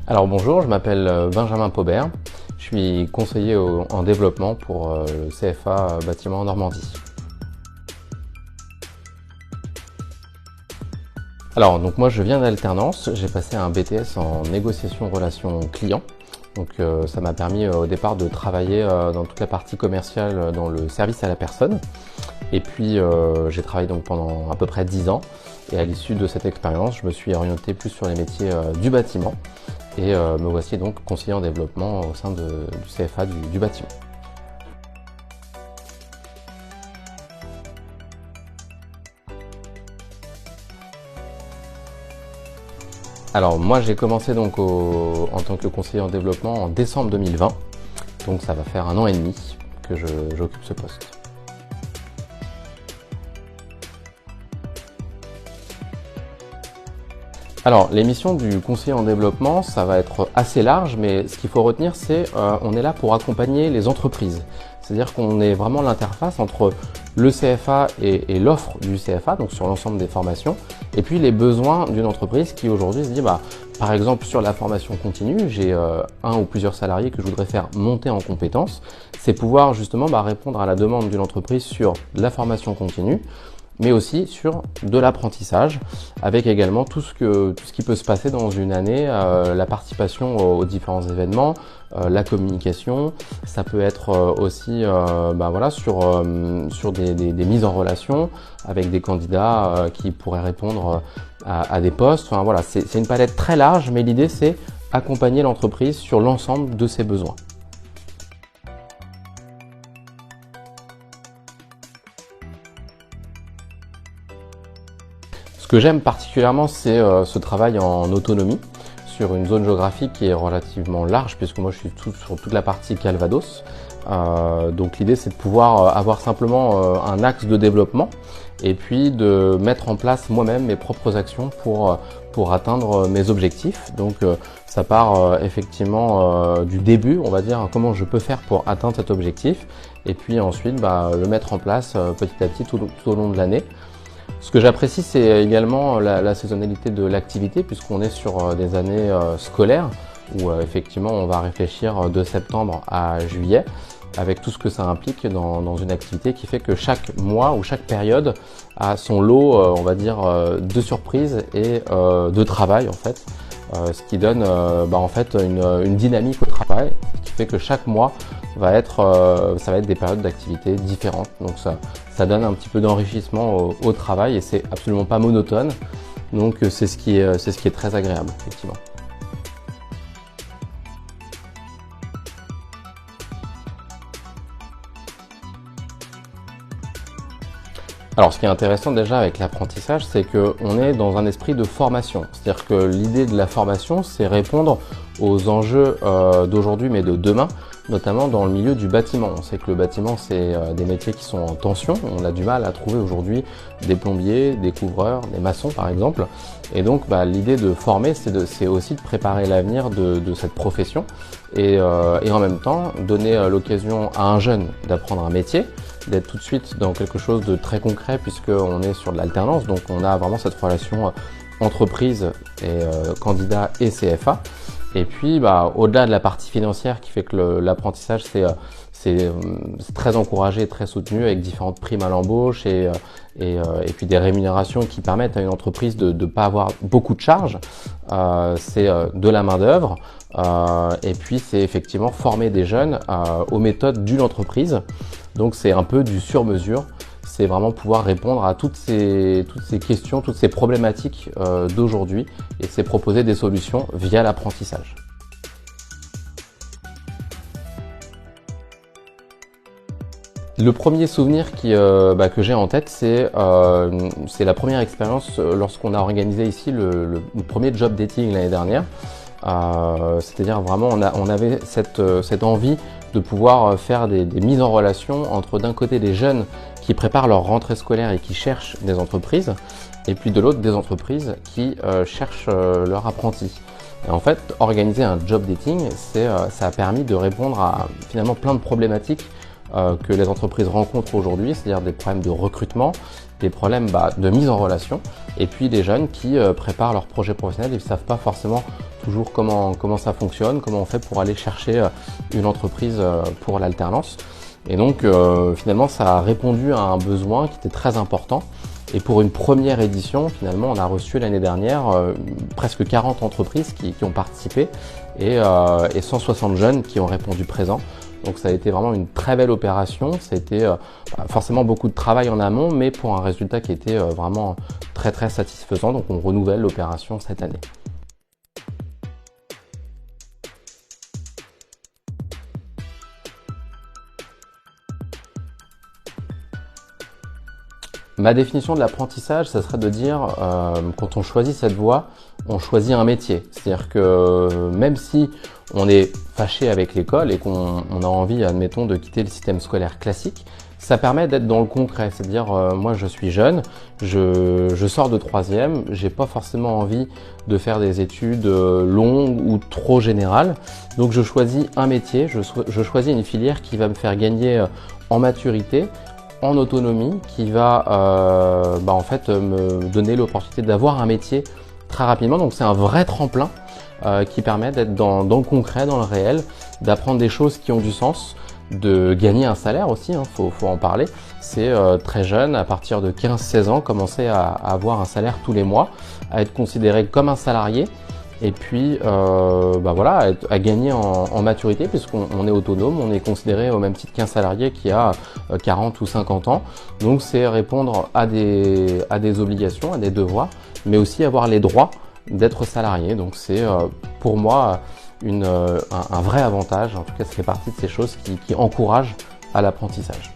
Alors bonjour, je m'appelle Benjamin Paubert, je suis conseiller en développement pour le CFA Bâtiment Normandie. Alors donc moi je viens d'alternance, j'ai passé un BTS en négociation relations clients. Donc ça m'a permis au départ de travailler dans toute la partie commerciale dans le service à la personne. Et puis j'ai travaillé donc pendant à peu près 10 ans. Et à l'issue de cette expérience, je me suis orienté plus sur les métiers du bâtiment. Et me voici donc conseiller en développement au sein du CFA du bâtiment. Alors moi j'ai commencé donc en tant que conseiller en développement en décembre 2020. Donc ça va faire 1 an et demi que j'occupe ce poste. Alors, les missions du conseiller en développement, ça va être assez large, mais ce qu'il faut retenir, c'est on est là pour accompagner les entreprises. C'est-à-dire qu'on est vraiment l'interface entre le CFA et l'offre du CFA, donc sur l'ensemble des formations, et puis les besoins d'une entreprise qui aujourd'hui se dit, par exemple sur la formation continue, j'ai un ou plusieurs salariés que je voudrais faire monter en compétences. C'est pouvoir justement répondre à la demande d'une entreprise sur la formation continue, mais aussi sur de l'apprentissage, avec également tout ce qui peut se passer dans une année, la participation aux différents événements, la communication, ça peut être aussi sur des mises en relation avec des candidats qui pourraient répondre à des postes. Enfin voilà, c'est une palette très large, mais l'idée c'est accompagner l'entreprise sur l'ensemble de ses besoins. Ce que j'aime particulièrement, c'est ce travail en autonomie sur une zone géographique qui est relativement large, puisque moi je suis sur toute la partie Calvados. Donc l'idée c'est de pouvoir avoir simplement un axe de développement et puis de mettre en place moi-même mes propres actions pour atteindre mes objectifs. Donc ça part effectivement du début, on va dire comment je peux faire pour atteindre cet objectif et puis ensuite le mettre en place petit à petit tout au long de l'année. Ce que j'apprécie, c'est également la saisonnalité de l'activité, puisqu'on est sur des années scolaires, où effectivement on va réfléchir de septembre à juillet, avec tout ce que ça implique dans une activité qui fait que chaque mois ou chaque période a son lot, on va dire, de surprises et de travail en fait, ce qui donne en fait une dynamique au travail, ce qui fait que chaque mois ça va être des périodes d'activité différentes. Donc ça donne un petit peu d'enrichissement au travail et c'est absolument pas monotone. Donc c'est ce qui est très agréable, effectivement. Alors ce qui est intéressant déjà avec l'apprentissage, c'est qu'on est dans un esprit de formation. C'est-à-dire que l'idée de la formation, c'est répondre aux enjeux d'aujourd'hui mais de demain, notamment dans le milieu du bâtiment. On sait que le bâtiment, c'est des métiers qui sont en tension. On a du mal à trouver aujourd'hui des plombiers, des couvreurs, des maçons par exemple. Et donc l'idée de former, c'est aussi de préparer l'avenir de cette profession et en même temps donner l'occasion à un jeune d'apprendre un métier, d'être tout de suite dans quelque chose de très concret puisqu'on est sur de l'alternance, donc on a vraiment cette relation entreprise et candidat et CFA. Et puis au-delà de la partie financière qui fait que l'apprentissage c'est très encouragé, très soutenu avec différentes primes à l'embauche et puis des rémunérations qui permettent à une entreprise de ne pas avoir beaucoup de charges. C'est de la main d'œuvre et puis c'est effectivement former des jeunes aux méthodes d'une entreprise. Donc c'est un peu du sur-mesure. C'est vraiment pouvoir répondre à toutes ces questions, toutes ces problématiques d'aujourd'hui et c'est proposer des solutions via l'apprentissage. Le premier souvenir que j'ai en tête, c'est la première expérience lorsqu'on a organisé ici le premier job dating l'année dernière. C'est-à-dire vraiment on avait cette envie de pouvoir faire des mises en relation entre d'un côté des jeunes qui préparent leur rentrée scolaire et qui cherchent des entreprises et puis de l'autre des entreprises qui cherchent leurs apprentis. Et en fait, organiser un job dating, ça a permis de répondre à finalement plein de problématiques que les entreprises rencontrent aujourd'hui, c'est-à-dire des problèmes de recrutement des problèmes de mise en relation, et puis des jeunes qui préparent leur projet professionnel et ne savent pas forcément toujours comment ça fonctionne, comment on fait pour aller chercher une entreprise pour l'alternance. Et donc finalement ça a répondu à un besoin qui était très important. Et pour une première édition, finalement, on a reçu l'année dernière presque 40 entreprises qui ont participé et 160 jeunes qui ont répondu présent. Donc ça a été vraiment une très belle opération. Ça a été forcément beaucoup de travail en amont, mais pour un résultat qui était vraiment très très satisfaisant. Donc on renouvelle l'opération cette année. Ma définition de l'apprentissage, ça serait de dire, quand on choisit cette voie, on choisit un métier. C'est-à-dire que même si on est fâché avec l'école et qu'on a envie, admettons, de quitter le système scolaire classique, ça permet d'être dans le concret. C'est-à-dire, moi je suis jeune, je sors de troisième, j'ai pas forcément envie de faire des études longues ou trop générales. Donc je choisis un métier, je choisis une filière qui va me faire gagner en maturité, en autonomie, qui va en fait me donner l'opportunité d'avoir un métier très rapidement. Donc c'est un vrai tremplin qui permet d'être dans le concret, dans le réel, d'apprendre des choses qui ont du sens, de gagner un salaire aussi, faut en parler. C'est très jeune, à partir de 15-16 ans, commencer à avoir un salaire tous les mois, à être considéré comme un salarié. Et puis voilà, à gagner en maturité, puisqu'on est autonome, on est considéré au même titre qu'un salarié qui a 40 ou 50 ans. Donc c'est répondre à des obligations, à des devoirs, mais aussi avoir les droits d'être salarié. Donc c'est pour moi un vrai avantage. En tout cas, ça fait partie de ces choses qui encouragent à l'apprentissage.